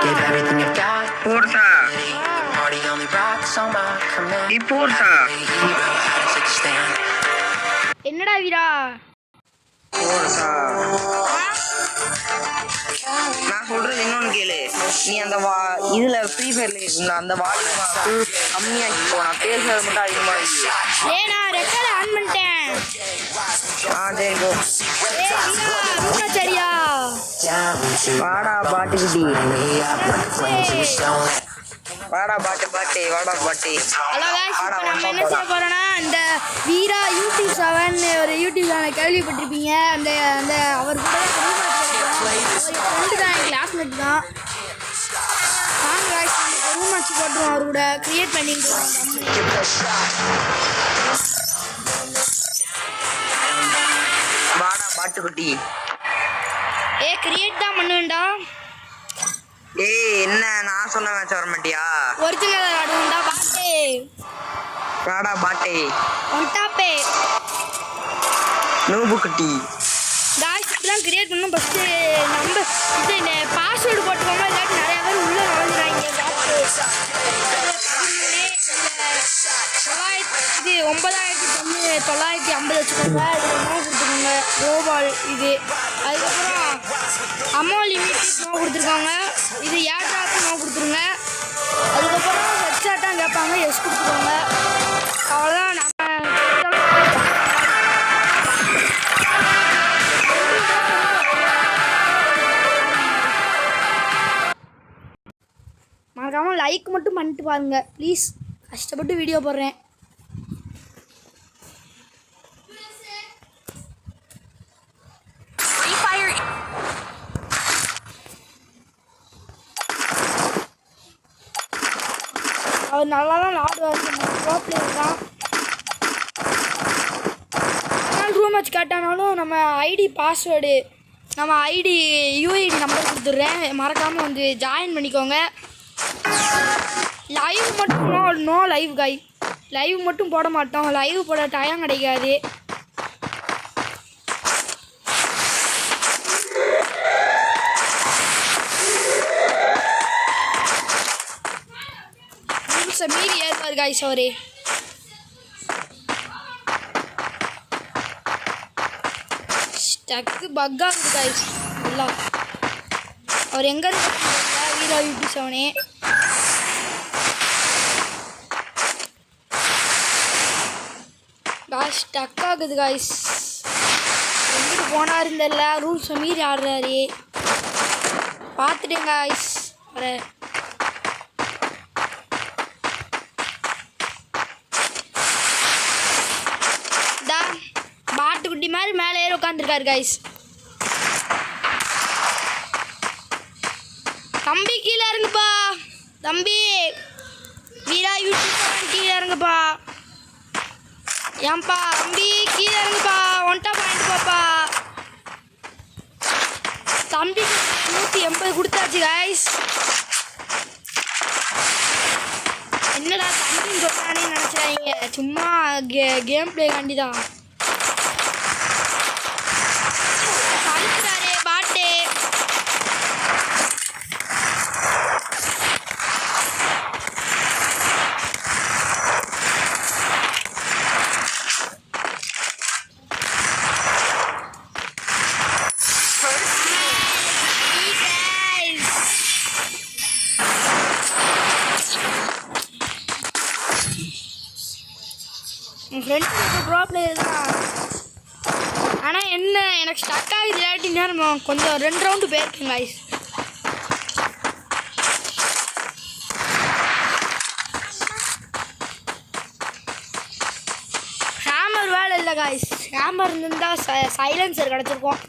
Give everything you've got. Forza. Party only rocks on my command. Di Forza. Hero, how to take a stand. என்னடா வீரா? Forza. நான் சொல்றது இன்னொன்னு கேளு. நீ அந்த இதுல ஃப்ரீ ஃபயர்ல இருக்குல்ல அந்த வால்யூம் கம்மியாக்கி போ. நான் பேசுறது மட்டும் அதிகமா இருக்கு. ஏய் நான் ரெக்கார்ட் ஆன் பண்ணிட்டேன். சரி போ. ஏய் வீரா ரூனா சரியா? வாடா பாட்டுக்குட்டி. வாடா பாட்டு வாடா பாட்டு. ஹலோ गाइस இப்போ நம்ம என்ன செய்ய போறோம்னா இந்த வீரா யூடியூப் 7 ஒரு யூடியூப் சேனல் கேள்விப்பட்டிருப்பீங்க. அந்த அந்த அவர் கூட ஃப்ரெண்ட் தான் கிளாஸ்மேட் தான். வாங்க गाइस நம்ம ரூம் மேட்ச் போடுறோம் அவர் கூட கிரியேட் பண்ணிடுறோம். வாடா பாட்டுக்குட்டி. ஏய் கிரியேட் தான் பண்ணுவேன்டா. ஏய் என்ன நான் சொன்ன மேட்ச் வர மாட்டியா? ஒரிஜினல் ஆடுவேன்டா பாட்டே. வாடா பாட்டே. ஒன் டாப்பே. நூபு குட்டி. गाइस இதெல்லாம் கிரியேட் பண்ணனும். ஃபர்ஸ்ட் நம்ம இந்த பாஸ்வேர்ட் போட்டுக்கோங்க. இல்லாட்டி நிறைய பேர் உள்ள நுழைஞ்சிராங்க. இது 9950 வச்சுக்கோங்க. இது நோ கொடுத்துக்கோங்க. ரோபால் இது அதுக்கப்புறம் அமௌ லிமிட் நோ கொடுத்துருக்காங்க. இது ஏர்ட்ராப் நோ கொடுத்துருங்க. அதுக்கப்புறம் ஹெட்ஷாட்டாக கேட்பாங்க எஸ் கொடுத்துக்கோங்க. அவ்வளோதான். நம்ம மறக்காமல் லைக் மட்டும் பண்ணிட்டு பாருங்க ப்ளீஸ். கஷ்டப்பட்டு வீடியோ போடுறேன். அவர் நல்லா தான் ஆடுவார். ப்ரோ பிளேயர் தான். ஆனால் ரூம் மேட்ச் கேட்டானாலும் நம்ம ஐடி பாஸ்வேர்டு நம்ம ஐடி யூஐடி நம்பர் கொடுத்துட்றேன். மறக்காமல் வந்து ஜாயின் பண்ணிக்கோங்க. லைவ் மட்டும் நோ லைவ் காய். லைவ் மட்டும் போட மாட்டோம். லைவ் போட டைம் கிடைக்காது. மீறி ஏற்பாரு காய்ஸ் அவரே. ஸ்டக்கு பக்கா இருக்கு காய்ஸ். நல்லா அவர் எங்கே இருக்கு வீரா யூடியூப் 7 காய்ஸ் ஸ்டக் ஆகுது காய்ஸ். எங்கிட்டு போனாருன்னு தெரியல. ரூல்ஸை மீறி ஆடுறாரு. பார்த்துட்டேன் காய்ஸ். வர பாட்டுக்குட்டி மாதிரி மேலே ஏறி உட்காந்துருக்காரு காய்ஸ். தம்பி கீழே இறங்குப்பா. தம்பி வீரா யூடியூப் கீழே இறங்குப்பா. ஏன்பா தம்பி கீழே இறங்குப்பா. ஒன்ட்டா பாயிண்ட் பாப்பா. தம்பி 180 கொடுத்தாச்சு காய்ஸ். என்னடா தம்பின்னு சொன்னானே நினச்சிடாதீங்க. சும்மா கேம் பிளே காண்டிதான். அடிக்கிறாரே பாட்டே. என் ஃப்ரெண்ட்ஸுக்கு ப்ரோ பிளேயர் தான். ஆனால் என்ன எனக்கு ஸ்டக் ஆகுது. இல்லாட்டி நேரம் கொஞ்சம் 2 ரவுண்டு போயிருக்கேன் காய்ஸ். ஹேமர் வேலை இல்லை காய்ஸ். ஹேமர் இருந்தால் சைலன்சர் கிடச்சிருக்கோம்.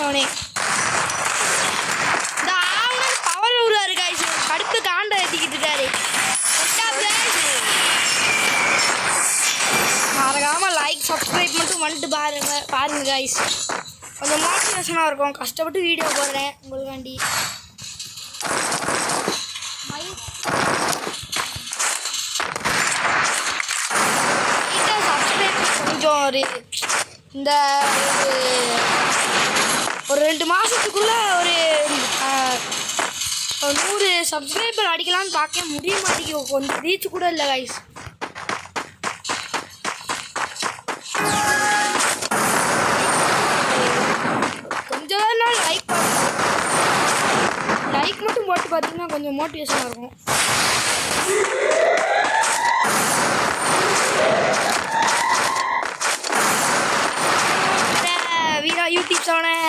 அவனே இந்த ஆவணம் பவர் விடுறாரு காய்ஸ் கடுப்பு காண்ட ஏற்றிக்கிட்டு இருக்காரு மறக்காமல் லைக் சப்ஸ்கிரைப் மட்டும் வந்துட்டு பாருங்க காய்ஸ் கொஞ்சம் மோட்டிவேஷனாக இருக்கும் கஷ்டப்பட்டு வீடியோ போடுறேன் உங்களுக்காண்டி சப்ஸ்கிரைப் கொஞ்சம் இந்த ஒரு 2 மாதத்துக்குள்ளே ஒரு 100 சப்ஸ்கிரைபர் அடிக்கலான்னு பார்க்க முடிய மாட்டேங்குது கொஞ்சம் ரீச் கூட இல்லை கைஸ் கொஞ்சம் நாள் லைக் மட்டும் போட்டு பார்த்தீங்கன்னா கொஞ்சம் மோட்டிவேஷனாக இருக்கும் வீரா யூடியூப் சேனல்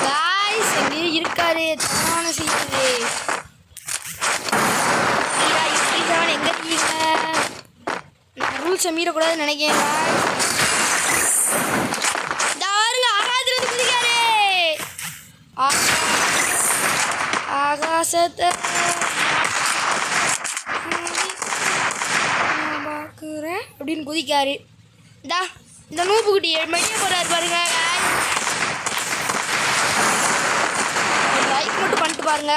காய்ஸ் எங்கேயும் இருக்காரு தவறான செய்யுது வீரா யூடியூப் சேனல் எங்கே இருக்கீங்க ரூல்ஸை மீறக்கூடாதுன்னு நினைக்கிறேன் தாருங்க ஆகாதுறது குதிக்காரு ஆகாசத்தை பார்க்குறேன் அப்படின்னு குதிக்காரு இந்த நூப்புக்குட்டி மெடிய போறாரு பாருங்க லைக் மட்டும் பண்ணிட்டு பாருங்க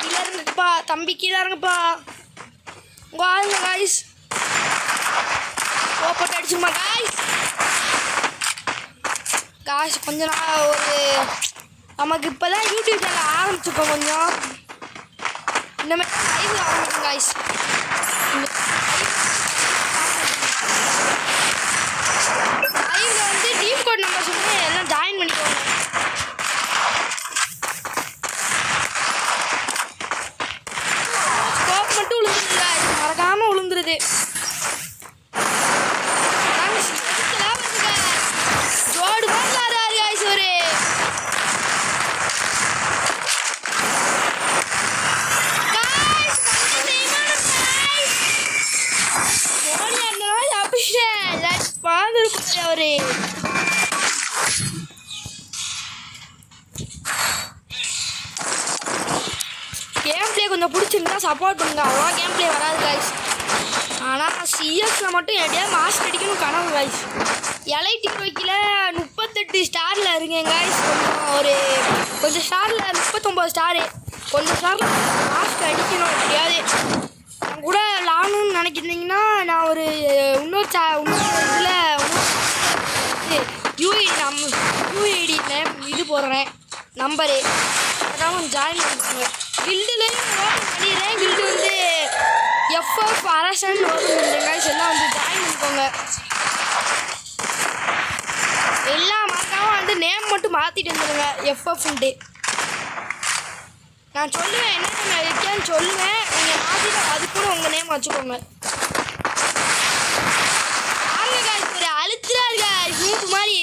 கீழே இருங்கப்பா தம்பி கீழே இருங்கப்பா உங்க ஆளுங்க காய்ஸ் போட்டு அடிச்சுமா காய்ஸ் கொஞ்ச நாள் ஒரு நமக்கு இப்போ தான் யூடியூப் சேனல் ஆரம்பிச்சிருக்கோம் கொஞ்சம் இந்த மாதிரி லைவ் ஆரம்பிக்கும் காய்ஸ் லைவில் வந்து டீம் கோட் நம்பர் சொல்லி எல்லாம் ஜாயின் பண்ணிக்கோங்க ஸ்கோப் மட்டும் விழுந்துருது காய்ஸ் மறக்காமல் விழுந்துருது ஜோடு போடலாரு காய்ஸ் ஒரு அவரு கேம் பிளே கொஞ்சம் பிடிச்சிருந்தா சப்போர்ட் பண்ணுங்க அவ்வளோ கேம் பிளே வராது காய்ஸ் ஆனால் சிஎஸ்ல மட்டும் எப்படியாவது மாஸ்டர் அடிக்கணும் கனவு காய்ஸ் எலைட்டி வைக்கல 38 ஸ்டாரில் இருக்கேன் காய்ஸ் கொஞ்சம் ஸ்டாரில் 39 ஸ்டாரு கொஞ்சம் ஸ்டாரில் மாஸ்டர் அடிக்கணும் எப்படியாவது நான் கூட விளாடணும்னு நினைக்கிறீங்கன்னா நான் ஒரு இன்னொரு இதில் யூஐடி இது போடுறேன் நம்பரு அதான் ஜாயின் பண்ணிக்கோங்க கில்டுலேயும் ஓப்பன் பண்ணிடுறேன் கில்டு வந்து எஃப்எஃப் அரசன் ஓப்பன் பண்ணுறேங்க எல்லாம் வந்து ஜாயின் பண்ணிக்கோங்க எல்லாம் மறக்காமல் வந்து நேம் மட்டும் மாற்றிட்டு வந்துடுங்க எஃப்எஃப்ன்ட்டு நான் சொல்லுவேன் என்ன இருக்கேன்னு சொல்லுவேன் நீங்கள் மாற்றிட்டு அது கூட உங்கள் நேம் வச்சுக்கோங்க ஒரு அழுத்துறாரு காய்ஸ் மூப்பு மாதிரி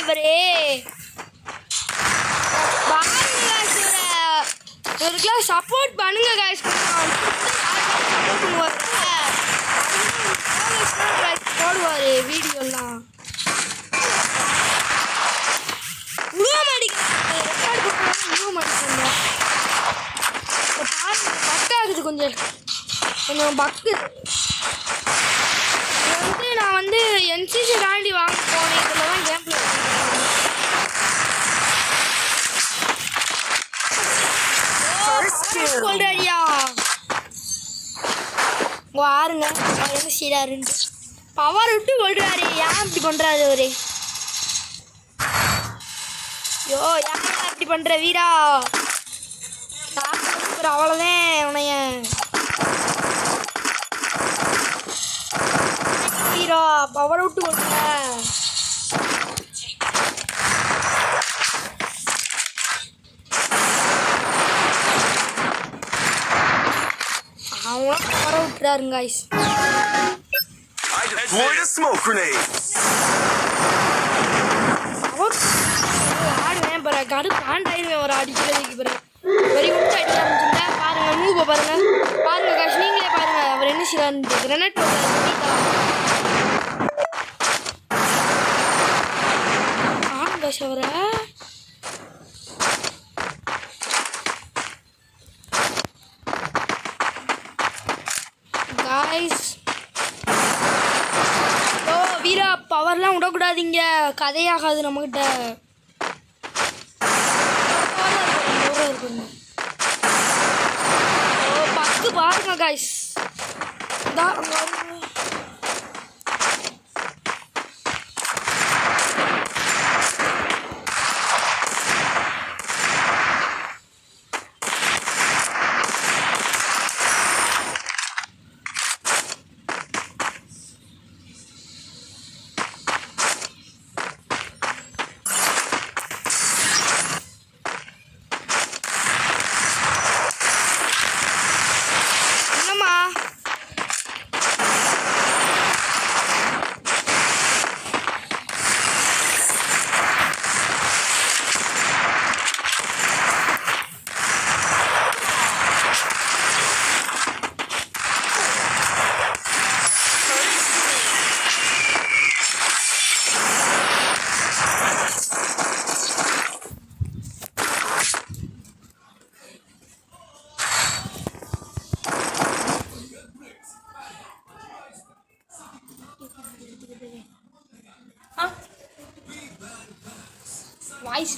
இவரே இவருக்குலாம் சப்போர்ட் பண்ணுங்க காய்ஸ் போடுவார் வீடியோலாம் பக்காகுது கொஞ்சம் பக்கு வந்து நான் வந்து என்சிசி தாண்டி வாங்க போனேன் இதில் தான் கேம் பிளே சொல்றியா உங்க ஆறுங்க அவர் என்ன செய்யறாருன்னு பவர் விட்டு கொள்றாரு ஏன் இப்படி பண்றாரு அவரு யோ ஏன் இப்படி பண்ற வீரா அவ்வளோதான் உனைய வீரா பவர் விட்டு கொள்ற அவங்களும் power விட்டுறாருங்க guys. Deploy the smoke grenade. ஆடுவேன் பாரு கடுப்பு ஆண்டாயிருவேன் ஒரு அடிக்கிறதுக்கு பிறகு வெரி குட் அடிக்க ஆரம்பிச்சிருந்தா பாருங்க மூவ் பாருங்க பாருங்க காஷ் நீங்களே பாருங்க அவர் என்ன செய்யறாரு கிரனட் ஆமா காஷ் அவரை காய்ஸ் ஓ வீரா பவர்லாம் விடக்கூடாதீங்க கதையாகாது நம்மக்கிட்ட ஓ பக்கு பாருங்க காய்ஸ் என்னம்மா வாய்ஸ்